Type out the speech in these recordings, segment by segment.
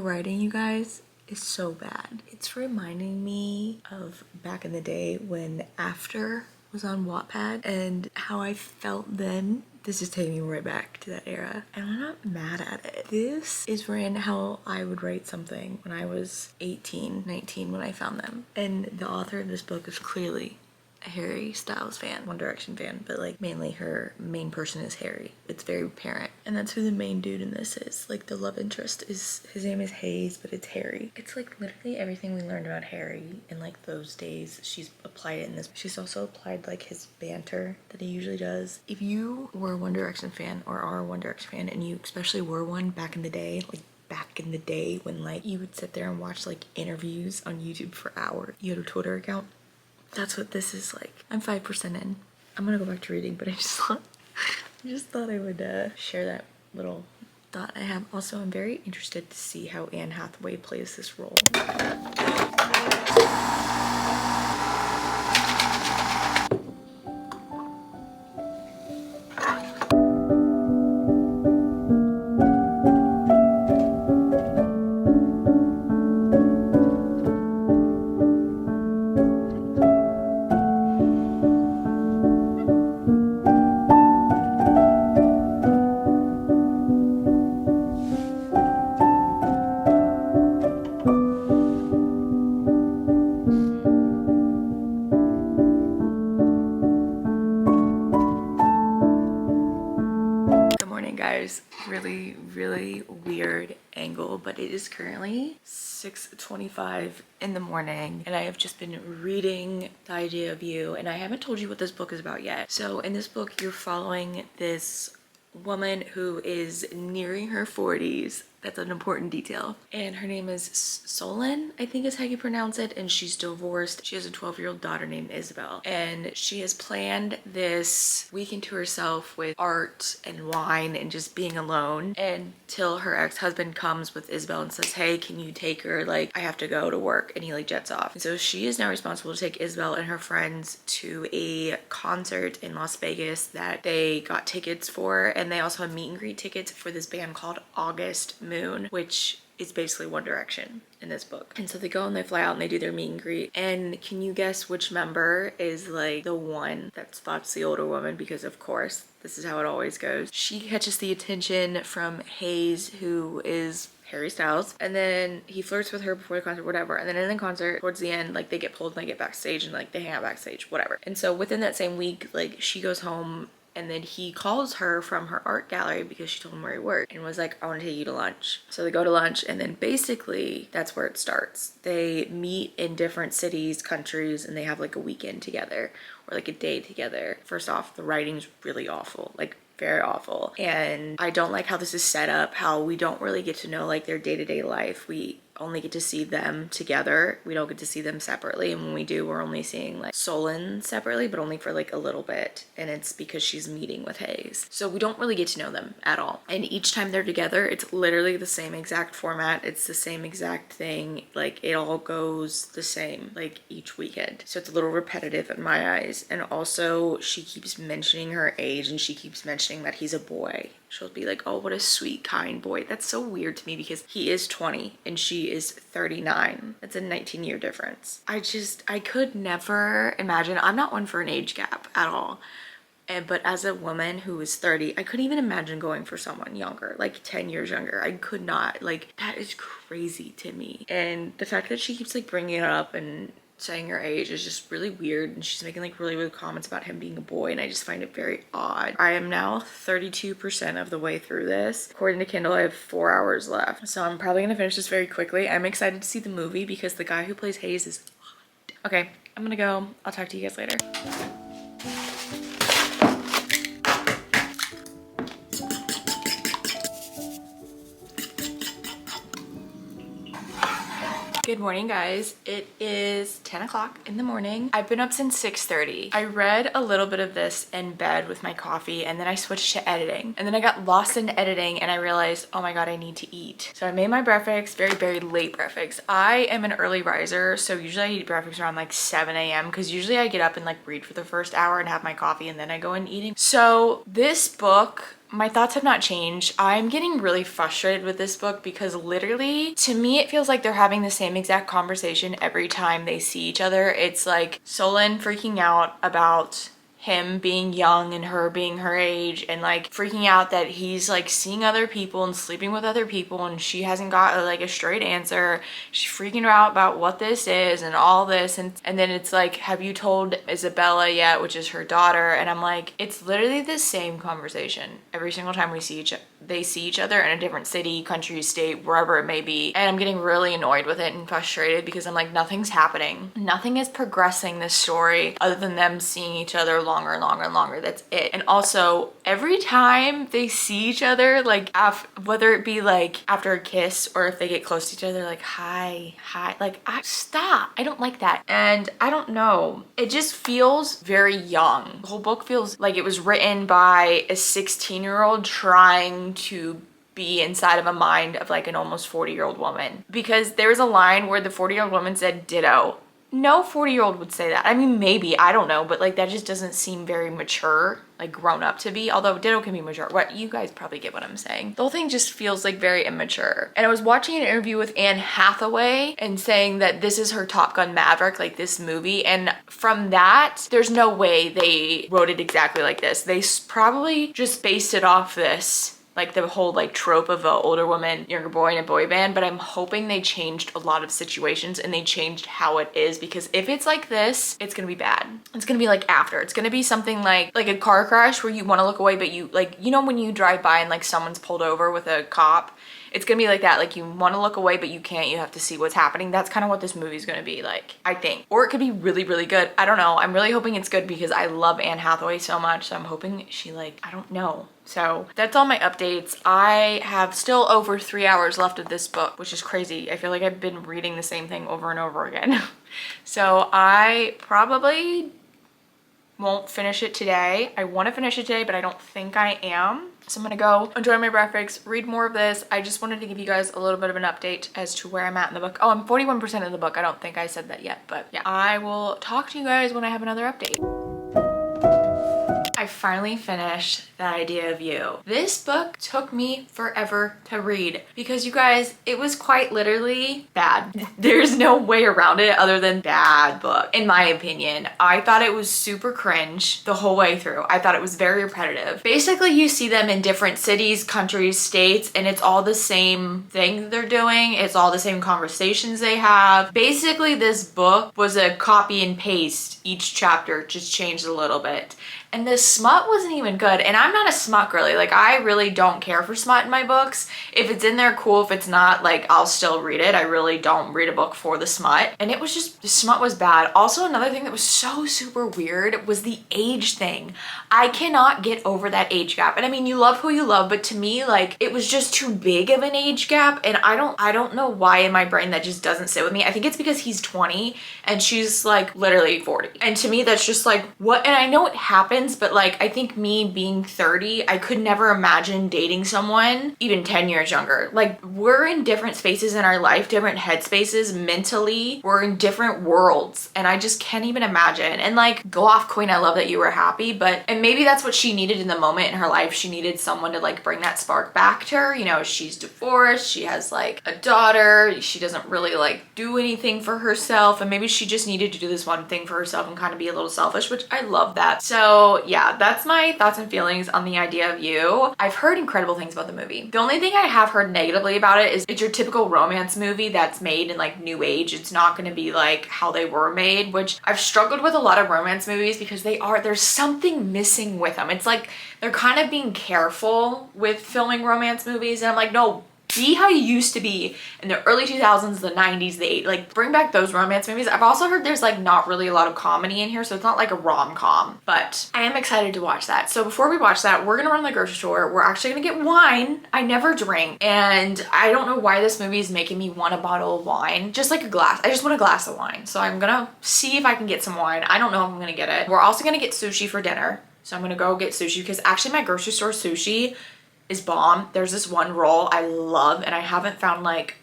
writing, you guys, is so bad. It's reminding me of back in the day when After was on Wattpad and how I felt then. This is taking me right back to that era, and I'm not mad at it. This is ran how I would write something when I was 18, 19 when I found them. And the author of this book is clearly a Harry Styles fan, One Direction fan, but like mainly her main person is Harry. It's very apparent. And that's who the main dude in this is. Like the love interest is, his name is Hayes, but it's Harry. It's like literally everything we learned about Harry in like those days. She's applied it in this. She's also applied like his banter that he usually does. If you were a One Direction fan or are a One Direction fan, and you especially were one back in the day, like back in the day when like you would sit there and watch like interviews on YouTube for hours. You had a Twitter account. That's what this is like. I'm 5% in. I'm gonna go back to reading, but I just thought I would share that little thought I have. Also, I'm very interested to see how Anne Hathaway plays this role. Guys, really weird angle, but it is currently 6:25 in the morning and I have just been reading The Idea of You, and I haven't told you what this book is about yet. So in this book you're following this woman who is nearing her 40s. That's an important detail. And her name is Solon, I think is how you pronounce it. And she's divorced. She has a 12-year-old daughter named Isabel. And she has planned this weekend to herself with art and wine and just being alone until her ex-husband comes with Isabel and says, hey, can you take her? Like, I have to go to work. And he like jets off. And so she is now responsible to take Isabel and her friends to a concert in Las Vegas that they got tickets for. And they also have meet and greet tickets for this band called August Moon, which is basically One Direction in this book. And so they go and they fly out and they do their meet and greet. And can you guess which member is like the one that spots the older woman? Because of course, this is how it always goes. She catches the attention from Hayes, who is Harry Styles, and then he flirts with her before the concert, whatever. And then in the concert, towards the end, like they get pulled and they get backstage and like they hang out backstage, whatever. And so within that same week, like she goes home and then he calls her from her art gallery because she told him where he worked and was like, I want to take you to lunch. So they go to lunch, and then basically that's where it starts. They meet in different cities, countries, and they have like a weekend together or like a day together. First off, the writing's really awful, like very awful. And I don't like how this is set up, how we don't really get to know like their day-to-day life. We only get to see them together. We don't get to see them separately, and when we do, we're only seeing like Solon separately, but only for like a little bit, and it's because she's meeting with Hayes. So we don't really get to know them at all. And each time they're together, it's literally the same exact format. It's the same exact thing. Like it all goes the same like each weekend. So it's a little repetitive in my eyes. And also she keeps mentioning her age, and she keeps mentioning that he's a boy. She'll be like, oh, what a sweet, kind boy. That's so weird to me because he is 20 and she is 39. That's a 19-year difference. I could never imagine. I'm not one for an age gap at all. But as a woman who is 30, I couldn't even imagine going for someone younger, like 10 years younger. I could not. Like, that is crazy to me. And the fact that she keeps like bringing it up and saying her age is just really weird, and she's making like really weird comments about him being a boy, and I just find it very odd. I am now 32% of the way through this. According to Kindle, I have 4 hours left, so I'm probably gonna finish this very quickly. I'm excited to see the movie because the guy who plays Hayes is hot. Okay, I'm gonna go. I'll talk to you guys later. Good morning, guys. It is 10 o'clock in the morning. I've been up since 6:30. I read a little bit of this in bed with my coffee, and then I switched to editing. And then I got lost in editing and I realized, oh my God, I need to eat. So I made my breakfast, very late breakfast. I am an early riser, so usually I eat breakfast around like 7 a.m. because usually I get up and like read for the first hour and have my coffee and then I go in eating. So this book my thoughts have not changed. I'm getting really frustrated with this book because literally, to me, it feels like they're having the same exact conversation every time they see each other. It's like Solon freaking out about him being young and her being her age, and like freaking out that he's like seeing other people and sleeping with other people and she hasn't got like a straight answer. She's freaking out about what this is and all this, and then it's like, have you told Isabella yet, which is her daughter? And I'm like, it's literally the same conversation every single time they see each other in a different city, country, state, wherever it may be. And I'm getting really annoyed with it and frustrated because I'm like, nothing's happening. Nothing is progressing this story other than them seeing each other longer and longer and longer. That's it. And also, every time they see each other, like whether it be like after a kiss or if they get close to each other, like hi, like stop. I don't like that. And I don't know. It just feels very young. The whole book feels like it was written by a 16-year-old trying to be inside of a mind of like an almost 40-year-old woman. Because there's a line where the 40-year-old woman said ditto. No 40-year-old would say that. I mean, maybe, I don't know, but like that just doesn't seem very mature, like grown up to be, although ditto can be mature. What, you guys probably get what I'm saying. The whole thing just feels like very immature. And I was watching an interview with Anne Hathaway and saying that this is her Top Gun Maverick, like this movie, and from that, there's no way they wrote it exactly like this. They probably just based it off this, like the whole like trope of an older woman, younger boy in a boy band, but I'm hoping they changed a lot of situations and they changed how it is, because if it's like this, it's gonna be bad. It's gonna be like after. It's gonna be something like a car crash where you wanna look away, but you like, you know when you drive by and like someone's pulled over with a cop? It's gonna be like that. Like you wanna look away, but you can't. You have to see what's happening. That's kind of what this movie's gonna be like, I think. Or it could be really, really good. I don't know. I'm really hoping it's good because I love Anne Hathaway so much. So I'm hoping she like, I don't know. So that's all my updates. I have still over 3 hours left of this book, which is crazy. I feel like I've been reading the same thing over and over again. So I probably won't finish it today. I want to finish it today, but I don't think I am. So I'm gonna go enjoy my breakfast, read more of this. I just wanted to give you guys a little bit of an update as to where I'm at in the book. Oh, I'm 41% of the book. I don't think I said that yet, but yeah. I will talk to you guys when I have another update. I finally finished The Idea of You. This book took me forever to read because you guys, it was quite literally bad. There's no way around it other than bad book, in my opinion. I thought it was super cringe the whole way through. I thought it was very repetitive. Basically, you see them in different cities, countries, states, and it's all the same thing they're doing. It's all the same conversations they have. Basically, this book was a copy and paste. Each chapter just changed a little bit. And the smut wasn't even good. And I'm not a smut girly. Like, I really don't care for smut in my books. If it's in there, cool. If it's not, like, I'll still read it. I really don't read a book for the smut. And it was just, the smut was bad. Also, another thing that was so super weird was the age thing. I cannot get over that age gap. And I mean, you love who you love, but to me, like, it was just too big of an age gap. And I don't know why in my brain that just doesn't sit with me. I think it's because he's 20 and she's like literally 40. And to me, that's just like, what? And I know it happens, but like, I think me being 30, I could never imagine dating someone even 10 years younger. Like, we're in different spaces in our life, different headspaces mentally. We're in different worlds, and I just can't even imagine. And like, go off, queen. I love that you were happy, but, and maybe that's what she needed in the moment in her life. She needed someone to like bring that spark back to her. You know, she's divorced, she has like a daughter, she doesn't really like do anything for herself, and maybe she just needed to do this one thing for herself and kind of be a little selfish, which I love that. So yeah, that's my thoughts and feelings on The Idea of You. I've heard incredible things about the movie. The only thing I have heard negatively about it is it's your typical romance movie that's made in like new age. It's not going to be like how they were made, which I've struggled with a lot of romance movies because there's something missing with them. It's like they're kind of being careful with filming romance movies, and I'm like, no, be how you used to be in the early 2000s, the 90s, the 80s. Like, bring back those romance movies. I've also heard there's like not really a lot of comedy in here, so it's not like a rom-com, but I am excited to watch that. So before we watch that, we're gonna run to the grocery store. We're actually gonna get wine. I never drink, and I don't know why this movie is making me want a bottle of wine. Just like a glass. I just want a glass of wine. So I'm gonna see if I can get some wine. I don't know if I'm gonna get it. We're also gonna get sushi for dinner. So I'm gonna go get sushi because actually my grocery store sushi is bomb. There's this one roll I love and I haven't found like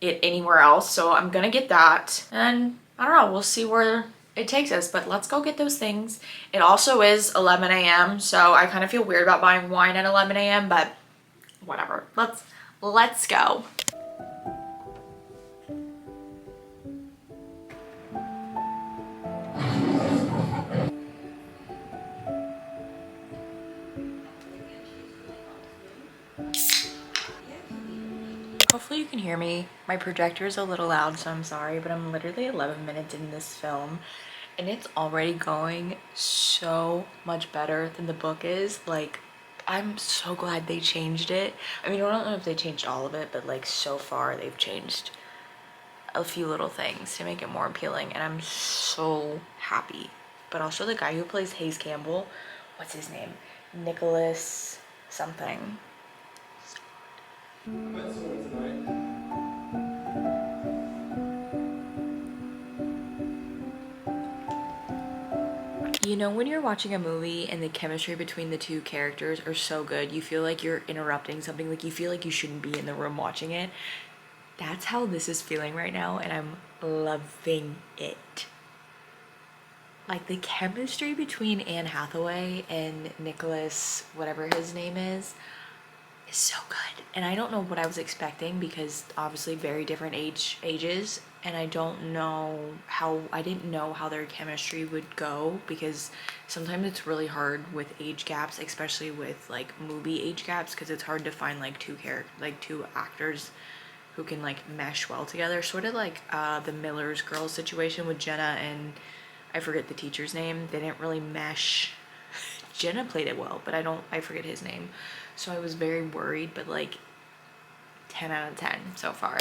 it anywhere else, so I'm gonna get that, and I don't know, we'll see where it takes us, but let's go get those things. It also is 11 a.m. so I kind of feel weird about buying wine at 11 a.m. but whatever. Let's go. Hopefully you can hear me. My projector is a little loud, so I'm sorry, but I'm literally 11 minutes in this film and it's already going so much better than the book is. Like, I'm so glad they changed it. I mean, I don't know if they changed all of it, but like so far they've changed a few little things to make it more appealing and I'm so happy. But also the guy who plays Hayes Campbell, what's his name? Nicholas something. You know when you're watching a movie and the chemistry between the two characters are so good, you feel like you're interrupting something, like you feel like you shouldn't be in the room watching it? That's how this is feeling right now and I'm loving it. Like the chemistry between Anne Hathaway and Nicholas, whatever his name is so good. And I don't know what I was expecting because obviously very different ages and I didn't know how their chemistry would go because sometimes it's really hard with age gaps, especially with like movie age gaps, because it's hard to find like two actors who can like mesh well together, sort of like the Miller's Girls situation with Jenna and I forget the teacher's name. They didn't really mesh. Jenna played it well, but I forget his name. So I was very worried, but like 10 out of 10 so far.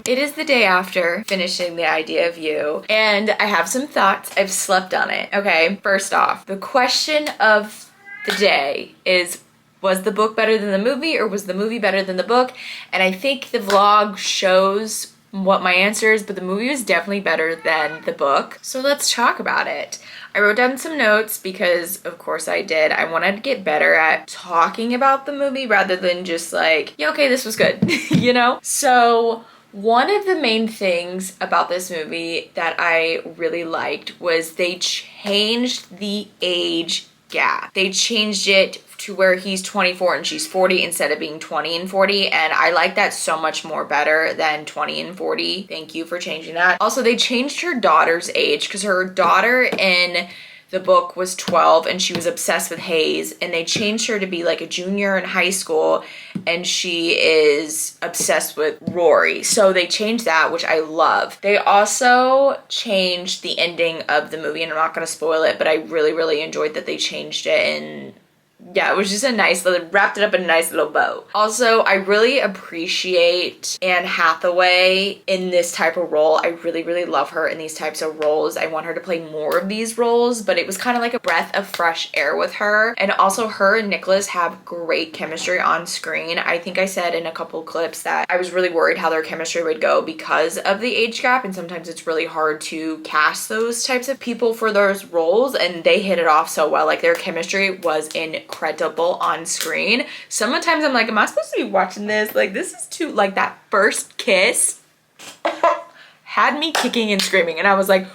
It is the day after finishing The Idea of You, and I have some thoughts. I've slept on it. Okay, first off, the question of the day is, was the book better than the movie or was the movie better than the book? And I think the vlog shows what my answer is, but the movie was definitely better than the book. So let's talk about it. I wrote down some notes because of course I did. I wanted to get better at talking about the movie rather than just like, yeah, okay, this was good, you know? So one of the main things about this movie that I really liked was they changed the age gap. They changed it to where he's 24 and she's 40 instead of being 20 and 40, and I like that so much more better than 20 and 40. Thank you for changing that. Also, they changed her daughter's age because her daughter in the book was 12 and she was obsessed with Hayes, and they changed her to be like a junior in high school and she is obsessed with Rory. So they changed that, which I love. They also changed the ending of the movie, and I'm not going to spoil it, but I really, really enjoyed that they changed it, and yeah, it was just a nice little, wrapped it up in a nice little bow. Also, I really appreciate Anne Hathaway in this type of role. I really, really love her in these types of roles. I want her to play more of these roles, but it was kind of like a breath of fresh air with her. And also her and Nicholas have great chemistry on screen. I think I said in a couple clips that I was really worried how their chemistry would go because of the age gap, and sometimes it's really hard to cast those types of people for those roles, and they hit it off so well. Like their chemistry was incredible on screen. Sometimes I'm like, am I supposed to be watching this? Like, this is too, like that first kiss had me kicking and screaming, and I was like,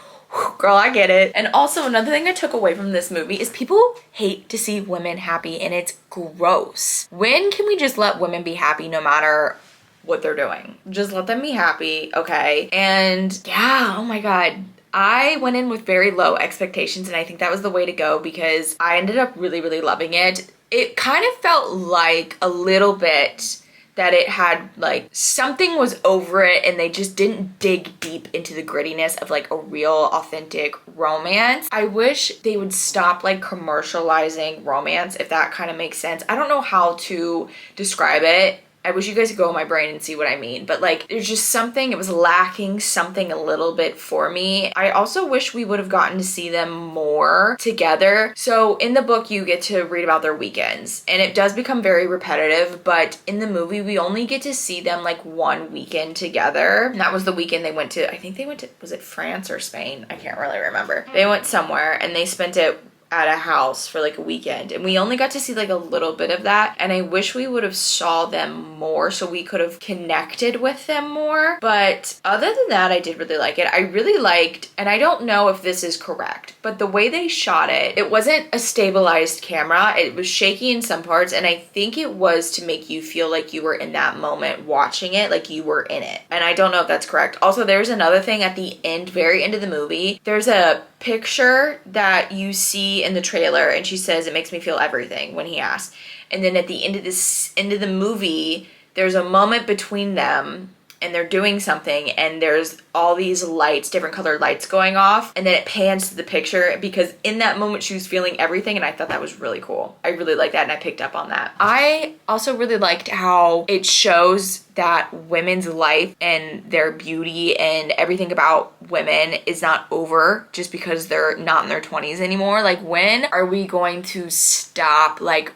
girl, I get it. And also another thing I took away from this movie is people hate to see women happy, and it's gross. When can we just let women be happy no matter what they're doing? Just let them be happy, okay? And yeah, oh my God. I went in with very low expectations, and I think that was the way to go because I ended up really, really loving it. It kind of felt like a little bit that it had like something was over it and they just didn't dig deep into the grittiness of like a real authentic romance. I wish they would stop like commercializing romance, if that kind of makes sense. I don't know how to describe it. I wish you guys could go in my brain and see what I mean, but like there's just something, it was lacking something a little bit for me. I also wish we would have gotten to see them more together. So in the book, you get to read about their weekends, and it does become very repetitive, but in the movie, we only get to see them like one weekend together. And that was the weekend they went to, I think they went to, was it France or Spain? I can't really remember. They went somewhere and they spent it at a house for like a weekend, and we only got to see like a little bit of that, and I wish we would have saw them more so we could have connected with them more. But other than that, I did really like it. I really liked, and I don't know if this is correct, but the way they shot it, it wasn't a stabilized camera. It was shaky in some parts, and I think it was to make you feel like you were in that moment watching it, like you were in it. And I don't know if that's correct. Also, there's another thing at the end, very end of the movie. There's a picture that you see in the trailer, and she says, "It makes me feel everything," when he asks. And then at the end of the movie, there's a moment between them and they're doing something, and there's all these lights, different colored lights going off, and then it pans to the picture because in that moment she was feeling everything, and I thought that was really cool. I really liked that, and I picked up on that. I also really liked how it shows that women's life and their beauty and everything about women is not over just because they're not in their 20s anymore. Like, when are we going to stop like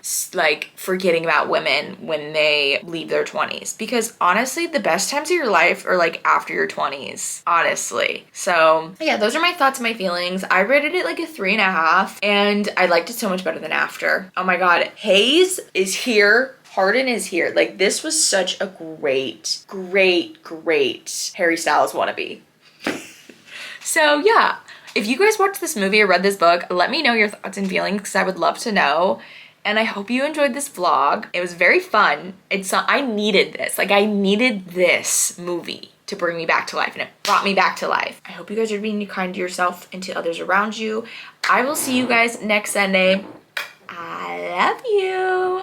forgetting about women when they leave their 20s? Because honestly, the best times of your life are like after your 20s, honestly. So yeah, those are my thoughts and my feelings. I rated it like a 3.5, and I liked it so much better than After. Oh my god, Hayes is here. Harden is here. Like, this was such a great Harry Styles wannabe. So yeah, if you guys watched this movie or read this book, let me know your thoughts and feelings because I would love to know. And I hope you enjoyed this vlog. It was very fun. I needed this. Like, I needed this movie to bring me back to life, and it brought me back to life. I hope you guys are being kind to yourself and to others around you. I will see you guys next Sunday. I love you.